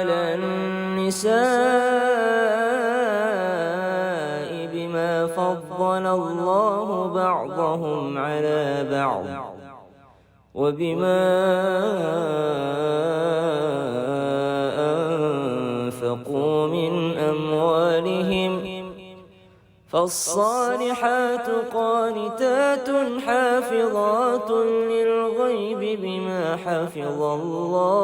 على النساء بما فضل الله بعضهم على بعض وبما أنفقوا من أموالهم فالصالحات قانتات حافظات للغيب بما حفظ الله.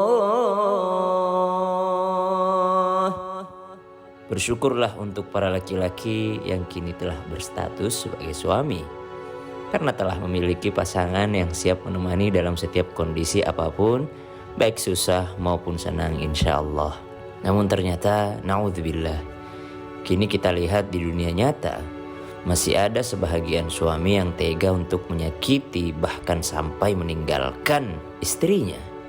Bersyukurlah untuk para laki-laki yang kini telah berstatus sebagai suami, karena telah memiliki pasangan yang siap menemani dalam setiap kondisi apapun, baik susah maupun senang insya Allah. Namun ternyata, na'udzubillah, kini kita lihat di dunia nyata, masih ada sebahagian suami yang tega untuk menyakiti bahkan sampai meninggalkan istrinya.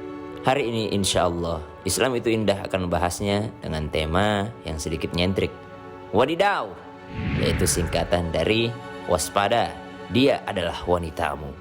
Hari ini insya Allah, Islam itu indah akan membahasnya dengan tema yang sedikit nyentrik. Wadidaw, yaitu singkatan dari waspada, dia adalah wanitamu.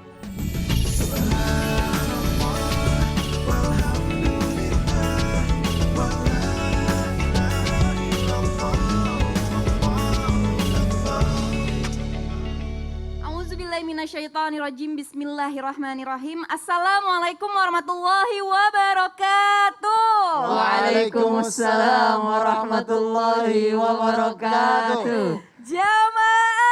Minasyaitonirrajim. Bismillahirrahmanirrahim. Assalamualaikum warahmatullahi wabarakatuh. Waalaikumsalam warahmatullahi wabarakatuh. Jamaah.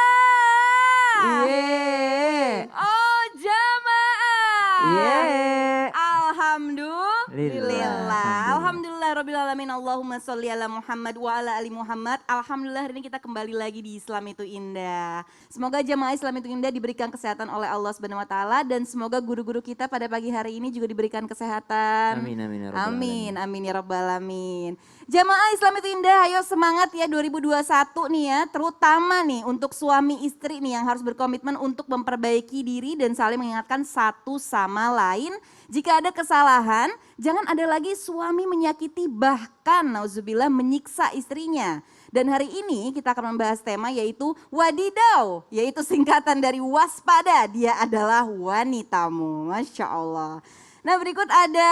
Yeay. Oh, jamaah. Yeay. Alhamdulillah. Alhamdulillah rabbil alamin. Allahumma sholli ala Muhammad wa ala ali Muhammad. Alhamdulillah hari ini kita kembali lagi di Islam itu Indah. Semoga jamaah Islam itu Indah diberikan kesehatan oleh Allah Subhanahu wa taala, dan semoga guru-guru kita pada pagi hari ini juga diberikan kesehatan. Amin amin ya rabbal alamin. Amin ya rabbal alamin. Jamaah Islam itu Indah, ayo semangat ya 2021 nih ya, terutama nih untuk suami istri nih yang harus berkomitmen untuk memperbaiki diri dan saling mengingatkan satu sama lain. Jika ada kesalahan, jangan ada lagi suami menyakiti bahkan nauzubillah menyiksa istrinya. Dan hari ini kita akan membahas tema yaitu wadidaw, yaitu singkatan dari waspada, dia adalah wanitamu. Masya Allah. Nah berikut ada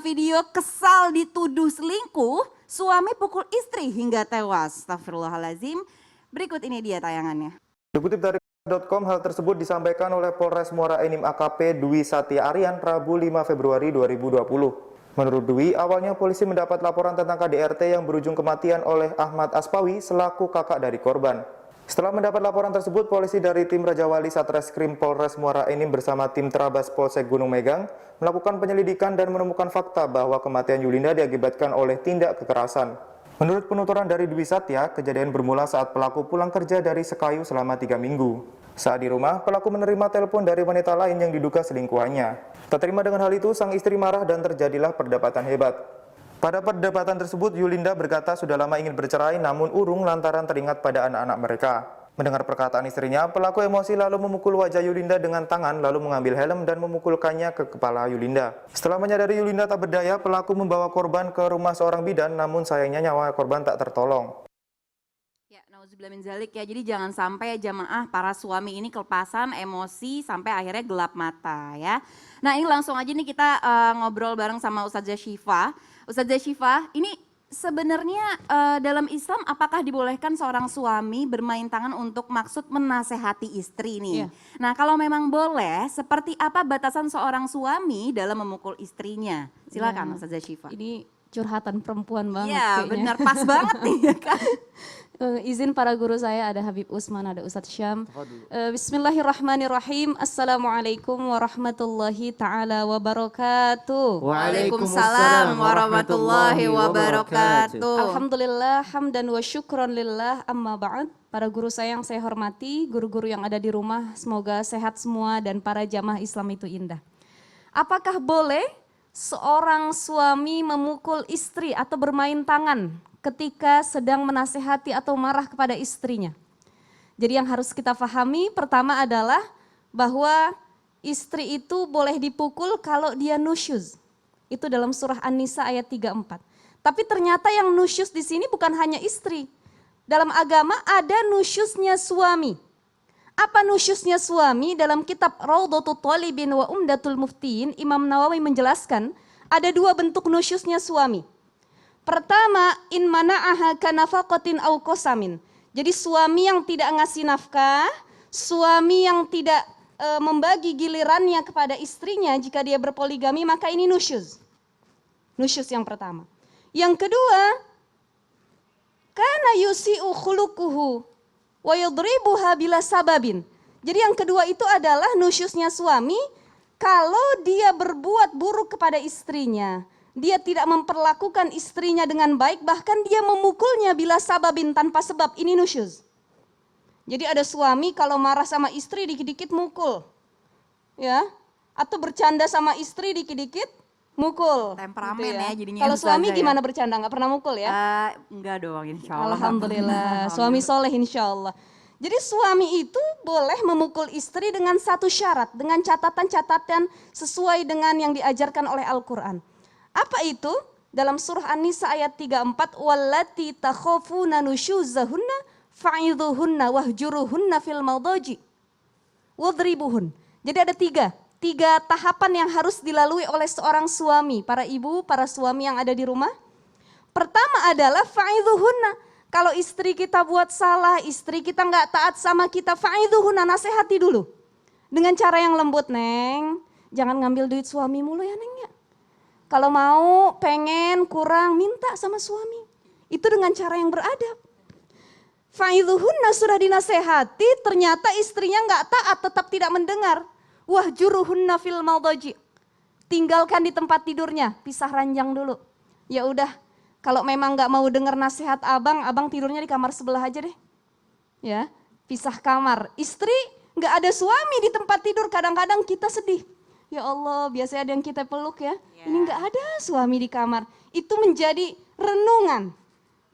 video kesal dituduh selingkuh, suami pukul istri hingga tewas. Astagfirullahaladzim. Berikut ini dia tayangannya. Dikutip dari .com, hal tersebut disampaikan oleh Polres Muara Enim AKP Dwi Satya Aryan Rabu 5 Februari 2020. Menurut Dwi, awalnya polisi mendapat laporan tentang KDRT yang berujung kematian oleh Ahmad Aspawi selaku kakak dari korban. Setelah mendapat laporan tersebut, polisi dari tim Rajawali Satreskrim Polres Muara Enim bersama tim Terabas Polsek Gunung Megang melakukan penyelidikan dan menemukan fakta bahwa kematian Yulinda diakibatkan oleh tindak kekerasan. Menurut penuturan dari Dwi Satya, kejadian bermula saat pelaku pulang kerja dari Sekayu selama 3 minggu. Saat di rumah, pelaku menerima telepon dari wanita lain yang diduga selingkuhannya. Tak terima dengan hal itu, sang istri marah dan terjadilah perdebatan hebat. Pada perdebatan tersebut, Yulinda berkata sudah lama ingin bercerai namun urung lantaran teringat pada anak-anak mereka. Mendengar perkataan istrinya, pelaku emosi lalu memukul wajah Yulinda dengan tangan lalu mengambil helm dan memukulkannya ke kepala Yulinda. Setelah menyadari Yulinda tak berdaya, pelaku membawa korban ke rumah seorang bidan namun sayangnya nyawa korban tak tertolong. Ya, nauzubillah min zalik ya. Jadi jangan sampai jamaah para suami ini kelepasan emosi sampai akhirnya gelap mata ya. Nah, ini langsung aja nih kita ngobrol bareng sama Ustazah Syifa. Ustazah Syifa, ini sebenarnya dalam Islam apakah dibolehkan seorang suami bermain tangan untuk maksud menasehati istri nih? Iya. Nah kalau memang boleh, seperti apa batasan seorang suami dalam memukul istrinya? Silakan ya. Ustazah Syifa. Ini curhatan perempuan banget Iya benar, pas banget nih ya kan. Izin para guru saya, ada Habib Usman, ada Ustadz Syam. Bismillahirrahmanirrahim. Assalamualaikum warahmatullahi ta'ala wabarakatuh. Waalaikumsalam warahmatullahi wabarakatuh. Alhamdulillah, hamdan wa syukron lillah, amma ba'd. Para guru saya yang saya hormati, guru-guru yang ada di rumah, semoga sehat semua dan para jamaah Islam itu indah. Apakah boleh seorang suami memukul istri atau bermain tangan ketika sedang menasehati atau marah kepada istrinya? Jadi yang harus kita pahami pertama adalah bahwa istri itu boleh dipukul kalau dia nusyuz. Itu dalam surah An-Nisa ayat 34. Tapi ternyata yang nusyuz di sini bukan hanya istri. Dalam agama ada nusyuznya suami. Apa nusyuznya suami? Dalam kitab Raudhatul Thalibin wa Umdatul Muftiin, Imam Nawawi menjelaskan ada dua bentuk nusyuznya suami. Pertama, in mana'aha kanafaqatin au qasamin. Jadi suami yang tidak ngasih nafkah, suami yang tidak membagi gilirannya kepada istrinya jika dia berpoligami, maka ini nusyuz. Nusyuz yang pertama. Yang kedua, kana yusi'u khuluquhu wa yadribuha bila sababin. Jadi yang kedua itu adalah nusyuznya suami kalau dia berbuat buruk kepada istrinya. Dia tidak memperlakukan istrinya dengan baik, bahkan dia memukulnya bila sababin, tanpa sebab. Ini nusyuz. Jadi ada suami kalau marah sama istri dikit-dikit mukul. Ya, atau bercanda sama istri dikit-dikit mukul. Temperamen gitu ya jadinya. Kalau suami Ustazah ya. gimana bercanda? Nggak pernah mukul ya? Enggak dong, insya Allah. Alhamdulillah, suami soleh insya Allah. Jadi suami itu boleh memukul istri dengan satu syarat, dengan catatan-catatan sesuai dengan yang diajarkan oleh Al-Quran. Apa itu? Dalam surah An-Nisa ayat 34, wallati takhafuna nusyuzahunna fa'idhuhunna wahjuruhunna fil madaji wadribuhun. Jadi ada tiga tahapan yang harus dilalui oleh seorang suami, para ibu, para suami yang ada di rumah. Pertama adalah fa'idhuhunna. Kalau istri kita buat salah, istri kita nggak taat sama kita, fa'idhuhunna, nasihati dulu. Dengan cara yang lembut, Neng, jangan ngambil duit suami mulu ya, Neng ya. Kalau mau, pengen, kurang, minta sama suami. Itu dengan cara yang beradab. Fa'idhuhunna, sudah dinasehati, ternyata istrinya nggak taat, tetap tidak mendengar. Wahjuruhunna fil madaji. Tinggalkan di tempat tidurnya, pisah ranjang dulu. Ya udah, kalau memang nggak mau dengar nasihat abang tidurnya di kamar sebelah aja deh. Ya, pisah kamar. Istri nggak ada suami di tempat tidur, kadang-kadang kita sedih. Ya Allah, biasanya ada yang kita peluk ya. Ini nggak ada suami di kamar. Itu menjadi renungan,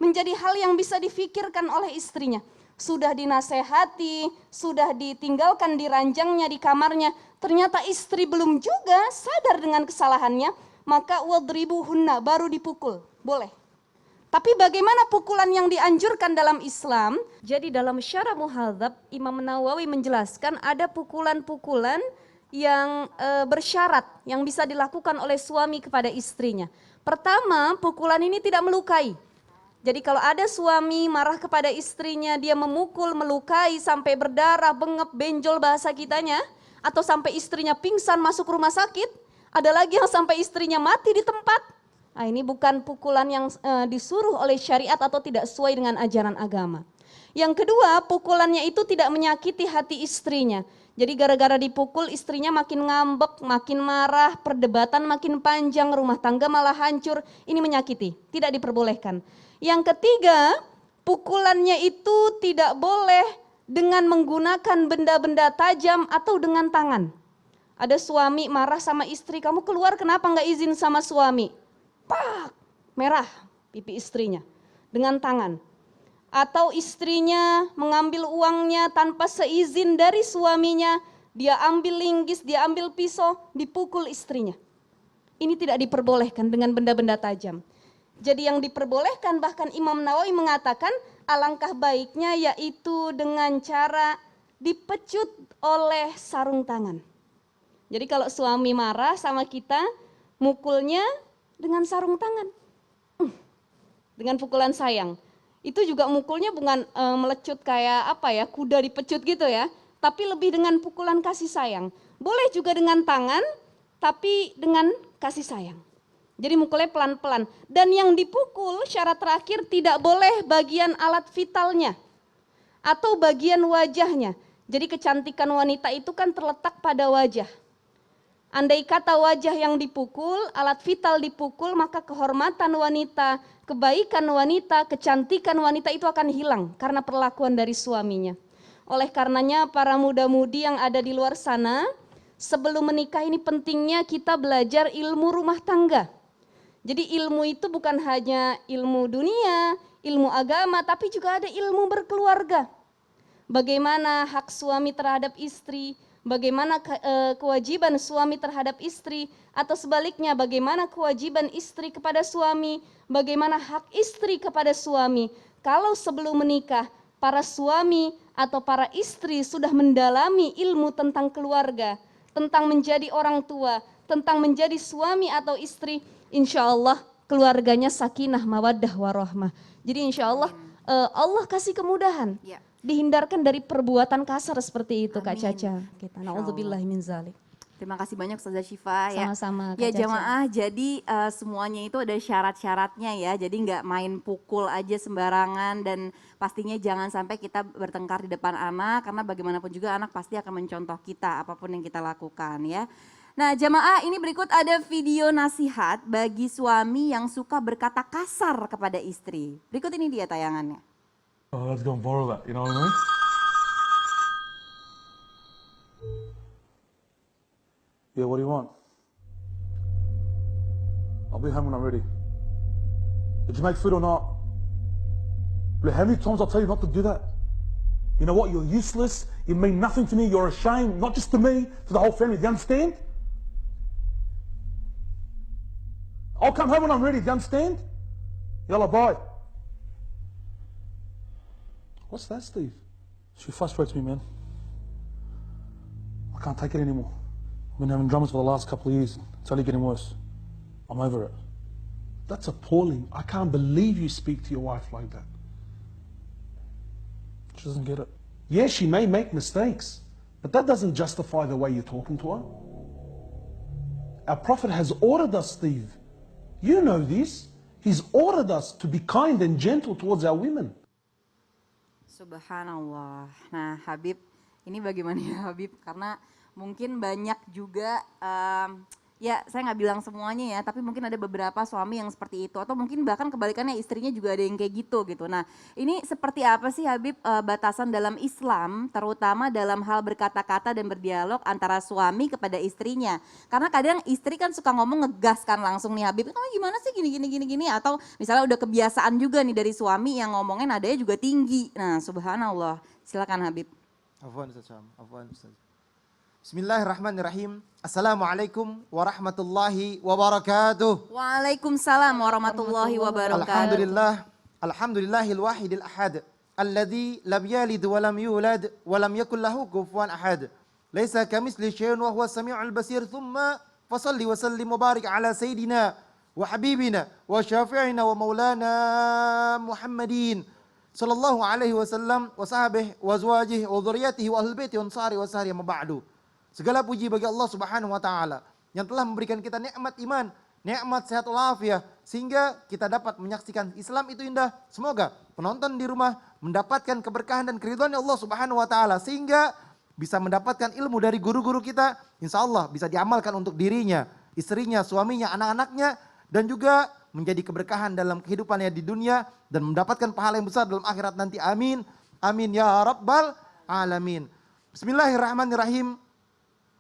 menjadi hal yang bisa difikirkan oleh istrinya. Sudah dinasehati, sudah ditinggalkan di ranjangnya, di kamarnya. Ternyata istri belum juga sadar dengan kesalahannya, maka wadribuhunna, baru dipukul, boleh. Tapi bagaimana pukulan yang dianjurkan dalam Islam? Jadi dalam Syarah Muhadzab, Imam Nawawi menjelaskan ada pukulan-pukulan yang bersyarat yang bisa dilakukan oleh suami kepada istrinya. Pertama, pukulan ini tidak melukai. Jadi kalau ada suami marah kepada istrinya, dia memukul, melukai sampai berdarah, bengep, benjol bahasa kitanya, atau sampai istrinya pingsan masuk rumah sakit, ada lagi yang sampai istrinya mati di tempat. Nah, ini bukan pukulan yang disuruh oleh syariat atau tidak sesuai dengan ajaran agama. Yang kedua, pukulannya itu tidak menyakiti hati istrinya. Jadi gara-gara dipukul istrinya makin ngambek, makin marah, perdebatan makin panjang, rumah tangga malah hancur. Ini menyakiti, tidak diperbolehkan. Yang ketiga, pukulannya itu tidak boleh dengan menggunakan benda-benda tajam atau dengan tangan. Ada suami marah sama istri, kamu keluar kenapa nggak izin sama suami? Pak, merah pipi istrinya dengan tangan. Atau istrinya mengambil uangnya tanpa seizin dari suaminya, dia ambil linggis, dia ambil pisau, dipukul istrinya. Ini tidak diperbolehkan dengan benda-benda tajam. Jadi yang diperbolehkan, bahkan Imam Nawawi mengatakan alangkah baiknya yaitu dengan cara dipecut oleh sarung tangan. Jadi kalau suami marah sama kita, mukulnya dengan sarung tangan. Dengan pukulan sayang. Itu juga mukulnya bukan melecut kayak apa ya, kuda dipecut gitu ya, tapi lebih dengan pukulan kasih sayang. Boleh juga dengan tangan, tapi dengan kasih sayang. Jadi mukulnya pelan-pelan. Dan yang dipukul syarat terakhir tidak boleh bagian alat vitalnya atau bagian wajahnya. Jadi kecantikan wanita itu kan terletak pada wajah. Andai kata wajah yang dipukul, alat vital dipukul, maka kehormatan wanita, kebaikan wanita, kecantikan wanita itu akan hilang karena perlakuan dari suaminya. Oleh karenanya para muda-mudi yang ada di luar sana, sebelum menikah ini pentingnya kita belajar ilmu rumah tangga. Jadi ilmu itu bukan hanya ilmu dunia, ilmu agama, tapi juga ada ilmu berkeluarga. Bagaimana hak suami terhadap istri, bagaimana kewajiban suami terhadap istri, atau sebaliknya bagaimana kewajiban istri kepada suami, bagaimana hak istri kepada suami. Kalau sebelum menikah, para suami atau para istri sudah mendalami ilmu tentang keluarga, tentang menjadi orang tua, tentang menjadi suami atau istri, insya Allah keluarganya sakinah, mawaddah, warahmah. Jadi insya Allah Allah kasih kemudahan. Ya. Dihindarkan dari perbuatan kasar seperti itu Kak Amin. Caca. Kita na'udzubillahi min zalik. Terima kasih banyak Ustazah Syifa ya. Sama-sama, Kak Ya Caca. jamaah, jadi semuanya itu ada syarat-syaratnya ya. Jadi nggak main pukul aja sembarangan dan pastinya jangan sampai kita bertengkar di depan anak karena bagaimanapun juga anak pasti akan mencontoh kita apapun yang kita lakukan ya. Nah jamaah, ini berikut ada video nasihat bagi suami yang suka berkata kasar kepada istri. Berikut ini dia tayangannya. Oh, let's go and borrow that, you know what I mean? Yeah, what do you want? I'll be home when I'm ready. Did you make food or not? Look, how many times I'll tell you not to do that? You know what? You're useless. You mean nothing to me. You're a shame, not just to me, to the whole family. Do you understand? I'll come home when I'm ready. Do you understand? Yalla, bye. What's that, Steve? She frustrates me, man. I can't take it anymore. I've been having dramas for the last couple of years. It's only getting worse. I'm over it. That's appalling. I can't believe you speak to your wife like that. She doesn't get it. Yeah, she may make mistakes, but that doesn't justify the way you're talking to her. Our Prophet has ordered us, Steve. You know this. He's ordered us to be kind and gentle towards our women. Subhanallah. Nah Habib, ini bagaimana ya Habib? Karena mungkin banyak juga, ya saya nggak bilang semuanya ya, tapi mungkin ada beberapa suami yang seperti itu. Atau mungkin bahkan kebalikannya istrinya juga ada yang kayak gitu. Nah ini seperti apa sih Habib batasan dalam Islam, terutama dalam hal berkata-kata dan berdialog antara suami kepada istrinya. Karena kadang istri kan suka ngomong ngegas kan langsung nih Habib, kamu gimana sih gini. Atau misalnya udah kebiasaan juga nih dari suami yang ngomongnya nadanya juga tinggi. Nah subhanallah, silakan Habib. Afwan Ustaz Syam, afwan Ustaz. Bismillahirrahmanirrahim. Assalamualaikum warahmatullahi wabarakatuh. Waalaikumsalam warahmatullahi wabarakatuh. Alhamdulillahil wahidil ahad. Alladzi lam yalid wa lam yulad wa lam yakul lahu kufuwan ahad. Laisa kamitsli syai'un wa huwa samiul basir. Thumma fasalli wa sallim wa barik ala sayidina wa habibina wa syafi'ina wa maulana Muhammadin sallallahu alaihi wasallam wa sahbihi wa azwajihi wa dzurriyyatihi wa ahlil baiti wa ansari wa sahri ma ba'du. Segala puji bagi Allah Subhanahu wa taala yang telah memberikan kita nikmat iman, nikmat sehat walafiat sehingga kita dapat menyaksikan Islam itu indah. Semoga penonton di rumah mendapatkan keberkahan dan keridhaan Allah Subhanahu wa taala sehingga bisa mendapatkan ilmu dari guru-guru kita. Insyaallah bisa diamalkan untuk dirinya, istrinya, suaminya, anak-anaknya dan juga menjadi keberkahan dalam kehidupannya di dunia dan mendapatkan pahala yang besar dalam akhirat nanti. Amin. Amin ya rabbal alamin. Bismillahirrahmanirrahim.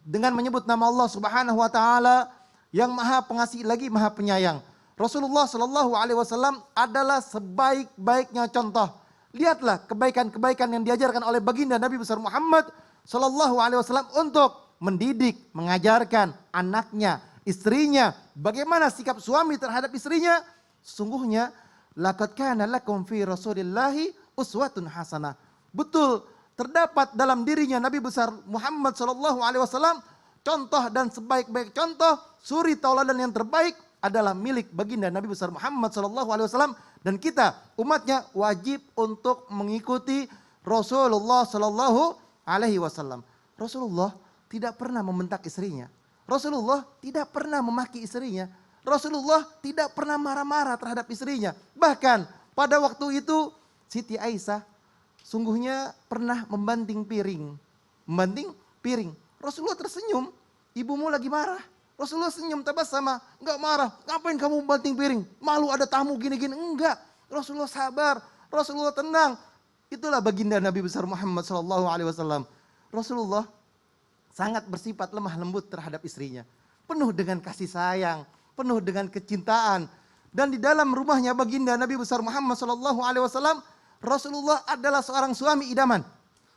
Dengan menyebut nama Allah Subhanahu wa taala yang Maha Pengasih lagi Maha Penyayang. Rasulullah sallallahu alaihi wasallam adalah sebaik-baiknya contoh. Lihatlah kebaikan-kebaikan yang diajarkan oleh baginda Nabi besar Muhammad sallallahu alaihi wasallam untuk mendidik, mengajarkan anaknya, istrinya, bagaimana sikap suami terhadap istrinya. Sesungguhnya laqad kana lakum fi Rasulillahi uswatun hasanah. Betul, terdapat dalam dirinya Nabi besar Muhammad sallallahu alaihi wasallam contoh dan sebaik-baik contoh, suri tauladan yang terbaik adalah milik baginda Nabi besar Muhammad sallallahu alaihi wasallam dan kita umatnya wajib untuk mengikuti Rasulullah sallallahu alaihi wasallam. Rasulullah tidak pernah membentak istrinya. Rasulullah tidak pernah memaki istrinya. Rasulullah tidak pernah marah-marah terhadap istrinya. Bahkan pada waktu itu Siti Aisyah sungguhnya pernah membanting piring. Rasulullah tersenyum. Ibumu lagi marah. Rasulullah senyum tabassama, enggak marah. Ngapain kamu membanting piring? Malu ada tamu gini-gini. Enggak. Rasulullah sabar. Rasulullah tenang. Itulah baginda Nabi besar Muhammad sallallahu alaihi wasallam. Rasulullah sangat bersifat lemah lembut terhadap istrinya. Penuh dengan kasih sayang, penuh dengan kecintaan. Dan di dalam rumahnya baginda Nabi besar Muhammad sallallahu alaihi wasallam, Rasulullah adalah seorang suami idaman.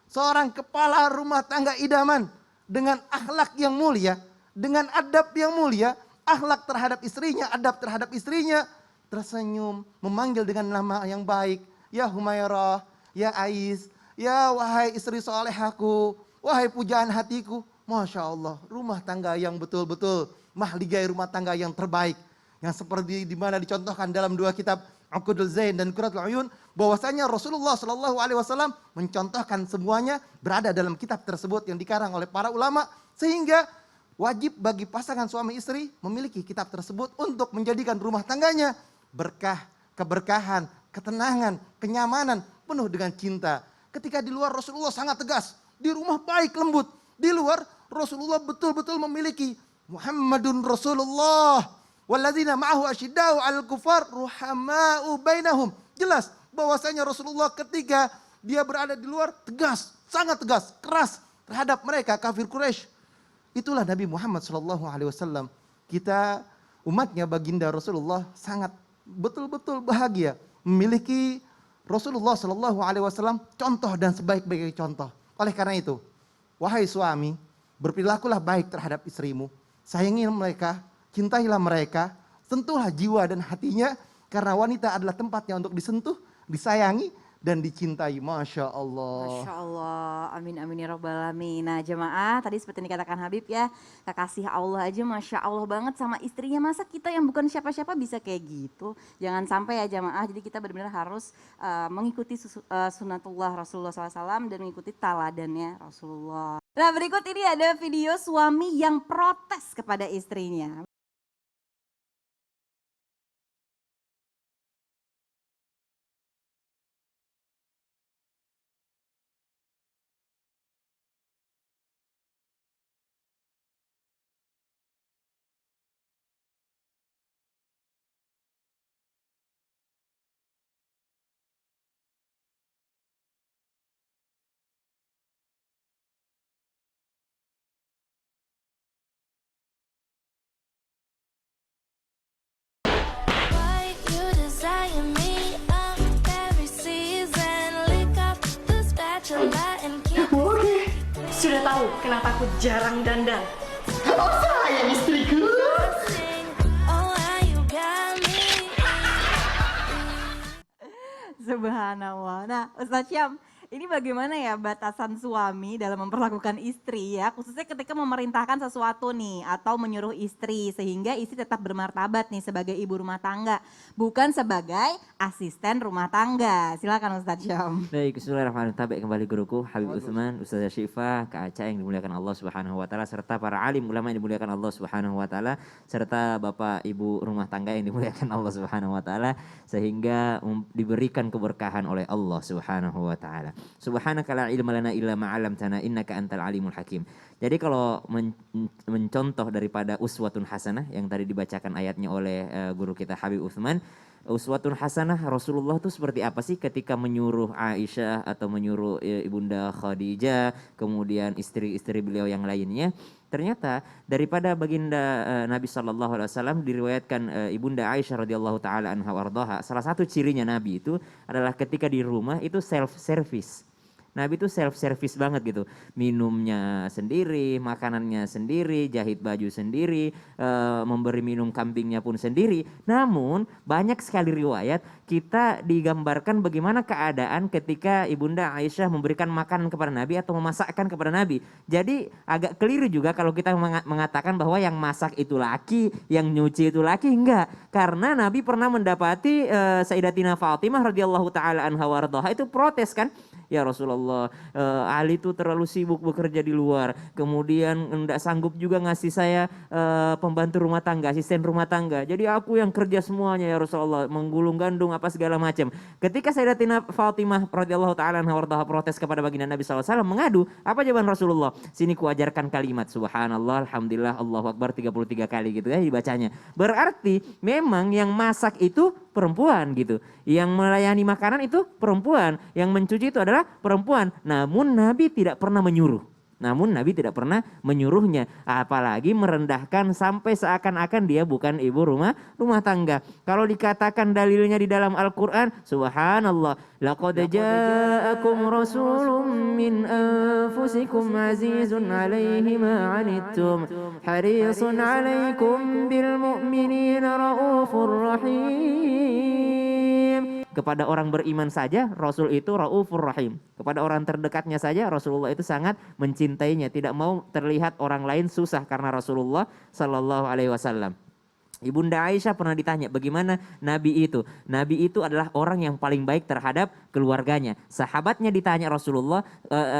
Seorang kepala rumah tangga idaman. Dengan akhlak yang mulia, dengan adab yang mulia, akhlak terhadap istrinya, adab terhadap istrinya. Tersenyum, memanggil dengan nama yang baik. Ya Humairah, ya Ais, ya wahai istri solehaku, wahai pujaan hatiku. Masya Allah, rumah tangga yang betul-betul mahligai rumah tangga yang terbaik. yang seperti di mana dicontohkan dalam dua kitab Uqudul Zain dan Qurratul Uyun, bahwasanya Rasulullah Shallallahu Alaihi Wasallam mencontohkan semuanya berada dalam kitab tersebut yang dikarang oleh para ulama, sehingga wajib bagi pasangan suami istri memiliki kitab tersebut untuk menjadikan rumah tangganya berkah, keberkahan, ketenangan, kenyamanan, penuh dengan cinta. Ketika di luar Rasulullah sangat tegas, di rumah baik lembut, di luar Rasulullah betul-betul memiliki Muhammadun Rasulullah walladzina ma'ahu asyiddau 'alal kufar ruhamau bainahum. Jelas bahwasanya Rasulullah ketika dia berada di luar tegas, sangat tegas, keras terhadap mereka kafir Quraisy. Itulah Nabi Muhammad SAW. Kita umatnya baginda Rasulullah sangat betul-betul bahagia memiliki Rasulullah SAW contoh dan sebaik-baik contoh. Oleh karena itu, wahai suami, berperilakulah baik terhadap istrimu. Sayangi mereka, cintailah mereka, sentuhlah jiwa dan hatinya, karena wanita adalah tempatnya untuk disentuh, disayangi, dan dicintai. Masya Allah. Masya Allah, amin amin ya rabbal alamin. Nah jemaah, tadi seperti yang dikatakan Habib ya, kekasih Allah aja Masya Allah banget sama istrinya. Masa kita yang bukan siapa-siapa bisa kayak gitu? Jangan sampai ya jemaah, jadi kita benar-benar harus mengikuti sunatullah Rasulullah SAW dan mengikuti teladannya Rasulullah. Nah berikut ini ada video suami yang protes kepada istrinya. Oke, sudah tahu kenapa aku jarang dandan. Oh sayang istriku. Subhanallah. Nah Ustaz Syam, ini bagaimana ya batasan suami dalam memperlakukan istri ya, khususnya ketika memerintahkan sesuatu nih atau menyuruh istri sehingga istri tetap bermartabat nih sebagai ibu rumah tangga, bukan sebagai asisten rumah tangga. Silakan Ustaz Syam. Baik, bismillahirrahmanirrahim. Tabe kembali guruku Habib Utsman, Ustazah Syifa, Kak Aca yang dimuliakan Allah Subhanahu wa taala, serta para alim ulama yang dimuliakan Allah Subhanahu wa taala, serta Bapak Ibu rumah tangga yang dimuliakan Allah Subhanahu wa taala, sehingga diberikan keberkahan oleh Allah Subhanahu wa taala. Subhanaka la ilma lana illa ma 'allamtana innaka antal alimul hakim. Jadi kalau mencontoh daripada uswatun hasanah yang tadi dibacakan ayatnya oleh guru kita Habib Utsman, uswatun hasanah Rasulullah itu seperti apa sih ketika menyuruh Aisyah atau menyuruh Ibunda Khadijah, kemudian istri-istri beliau yang lainnya. Ternyata daripada baginda Nabi SAW diriwayatkan Ibunda Aisyah radhiyallahu taala anha wardaha, salah satu cirinya Nabi itu adalah ketika di rumah itu self service. Nabi itu self service banget gitu, minumnya sendiri, makanannya sendiri, jahit baju sendiri, memberi minum kambingnya pun sendiri. Namun banyak sekali riwayat kita digambarkan bagaimana keadaan ketika Ibunda Aisyah memberikan makanan kepada Nabi atau memasakkan kepada Nabi. Jadi agak keliru juga kalau kita mengatakan bahwa yang masak itu laki, yang nyuci itu laki, enggak. Karena Nabi pernah mendapati Sayyidatina Fatimah radhiyallahu taala anha wardaha itu protes kan, ya Rasulullah, Ali itu terlalu sibuk bekerja di luar, kemudian enggak sanggup juga ngasih saya pembantu rumah tangga, asisten rumah tangga. Jadi aku yang kerja semuanya ya Rasulullah, menggulung gandung apa segala macam. Ketika Sayyidatina Fatimah radhiyallahu taala anha wardaha protes kepada baginda Nabi SAW mengadu, apa jawaban Rasulullah? Sini kuajarkan kalimat subhanallah, alhamdulillah, Allahu akbar 33 kali gitu ya dibacanya. Berarti memang yang masak itu perempuan gitu, yang melayani makanan itu perempuan, yang mencuci itu adalah perempuan. Namun Nabi tidak pernah menyuruh. Menyuruhnya, apalagi merendahkan sampai seakan-akan dia bukan ibu rumah tangga. Kalau dikatakan dalilnya di dalam Al-Qur'an, subhanallah, laqad ja'akum rasulun min anfusikum azizun 'alaihi ma 'anittum harisun 'alaikum bil mu'minina raufur rahim. Kepada orang beriman saja Rasul itu raufur rahim. Kepada orang terdekatnya saja Rasulullah itu sangat mencintainya, tidak mau terlihat orang lain susah karena Rasulullah sallallahu alaihi wasallam. Ibunda Aisyah pernah ditanya bagaimana Nabi itu. Nabi itu adalah orang yang paling baik terhadap keluarganya. Sahabatnya ditanya Rasulullah,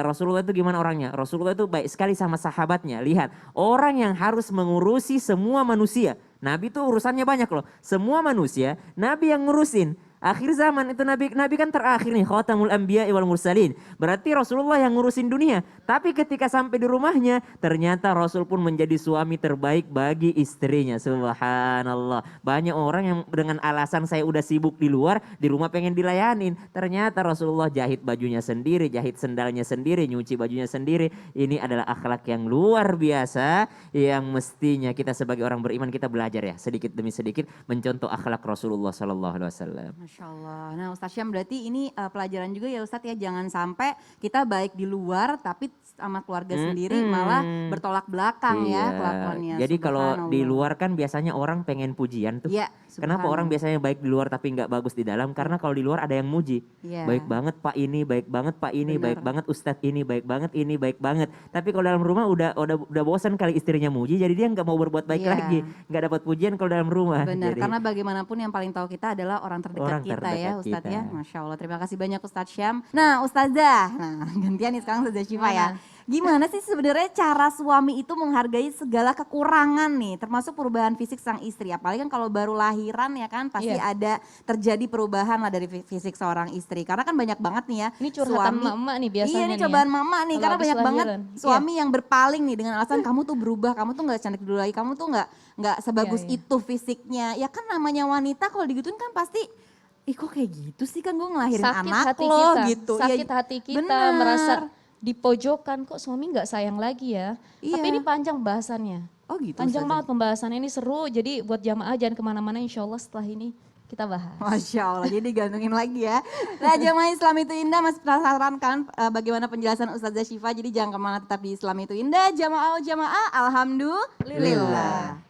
Rasulullah itu gimana orangnya? Rasulullah itu baik sekali sama sahabatnya. Lihat, orang yang harus mengurusi semua manusia. Nabi itu urusannya banyak loh. Semua manusia, Nabi yang ngurusin. Akhir zaman itu Nabi kan terakhir nih, khatamul anbiya wal mursalin. Berarti Rasulullah yang ngurusin dunia. Tapi ketika sampai di rumahnya, ternyata Rasul pun menjadi suami terbaik bagi istrinya. Subhanallah. Banyak orang yang dengan alasan saya udah sibuk di luar, di rumah pengen dilayanin. Ternyata Rasulullah jahit bajunya sendiri, jahit sendalnya sendiri, nyuci bajunya sendiri. Ini adalah akhlak yang luar biasa yang mestinya kita sebagai orang beriman kita belajar ya, sedikit demi sedikit mencontoh akhlak Rasulullah sallallahu alaihi wasallam. Masya Allah. Nah Ustadz Syam berarti ini pelajaran juga ya Ustadz ya, jangan sampai kita baik di luar tapi sama keluarga sendiri malah bertolak belakang ya kelakuannya. Jadi kalau Subhanallah. di luar kan biasanya orang pengen pujian tuh. Iya, Kenapa orang biasanya baik di luar tapi nggak bagus di dalam? Karena kalau di luar ada yang muji. Iya. Baik banget Pak ini, baik banget Pak ini, Benar. baik banget Ustadz ini, baik banget ini, baik banget. Tapi kalau dalam rumah udah bosan kali istrinya muji, jadi dia nggak mau berbuat baik Iya. lagi, nggak dapat pujian kalau dalam rumah. Benar, Jadi, karena bagaimanapun yang paling tahu kita adalah orang terdekat Orang kita terdekat ya Ustadz kita. ya. Masya Allah, terima kasih banyak Ustadz Syam. Nah Ustazah, gantian nih sekarang Ustazah Syifa ya. Gimana sih sebenarnya cara suami itu menghargai segala kekurangan nih, termasuk perubahan fisik sang istri. Apalagi kan kalau baru lahiran ya kan pasti Iya. ada terjadi perubahan lah dari fisik seorang istri. Karena kan banyak banget nih ya Ini curhatan mama nih biasanya Iya nih nih ya. cobaan mama nih, Kalau karena habis banyak banget lahiran. Iya. suami yang berpaling nih dengan alasan kamu tuh berubah, kamu tuh nggak cantik dulu lagi, kamu tuh nggak sebagus Iya, iya. itu fisiknya. Ya kan namanya wanita kalau digituin kan pasti ih kok kayak gitu sih, kan gue ngelahirin Sakit anak hati lo kita, gitu. sakit Ya, hati kita bener. merasa di pojokan, kok suami nggak sayang lagi ya. Iya. Tapi ini panjang bahasannya. Oh gitu. Panjang Ustazah. banget pembahasannya, ini seru. Jadi buat jamaah jangan kemana-mana, insya Allah setelah ini kita bahas. Masya Allah, jadi digantungin lagi ya. Nah jamaah Islam itu indah, masih penasaran kan bagaimana penjelasan Ustazah Syifa, jadi jangan kemana, tetap di Islam itu indah. Jamaah, alhamdulillah.